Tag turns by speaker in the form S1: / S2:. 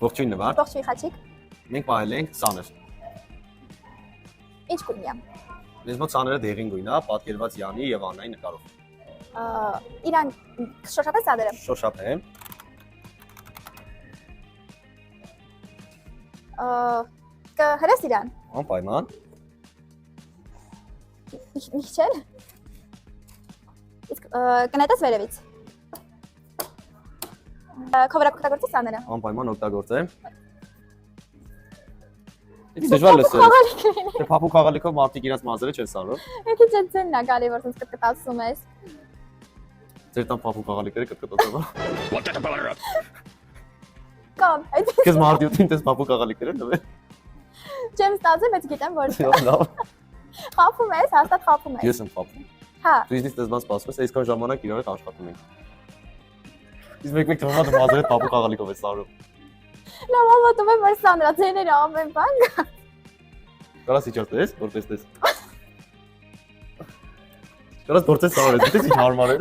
S1: Ողջույն նվար։
S2: Ողջույն Խաչիկ։
S1: Մենք պահել ենք սաներ։
S2: Ինչ գույնի է։
S1: Մեզ մոտ սաները դեղին գույն է, պատկերված Յանի եւ Աննայի նկարով։
S2: Իրան շոշափ է սադերը։
S1: Շոշափ է։
S2: Կհրես իրան։
S1: Անպայման։
S2: Միչել։ Իսկ կնետես վերևից։ Քո վրա կօգտագործես սաները։
S1: Անպայման օգտագործեմ։ Ինչ դժվար լսել։ Դե փափուկ խաղալիքով մարդիկ իրաց մազերը չեն սարում։
S2: Եկի ջենցենն է գալի որ ինձ կտկտացում ես։
S1: Ձեր տան փափուկ խաղալիքները կտկտացող։
S2: Կամ, այդ
S1: Քեզ մարդյութին դες փափուկ խաղալիքները նվեր։
S2: չեմ ստացել, բայց գիտեմ որ
S1: Լավ։
S2: խափում ես, հաստատ խափում ես։
S1: Ես եմ փափում։
S2: Հա։
S1: Դու ինձ դες բան սպասում ես, այսքան ժամանակ իրար հետ աշխատում ենք։ Իսկ մեկ-մեկ թվում է մազերը փափուկ խաղալիքով է սարում։
S2: Լավ, ալվատում եմ որ սանդրա ձեները ամեն բան։
S1: Կարաս իջացես, որ տեսնես։ Կարաս գործես սարել, դիտես ինչ հարմար է։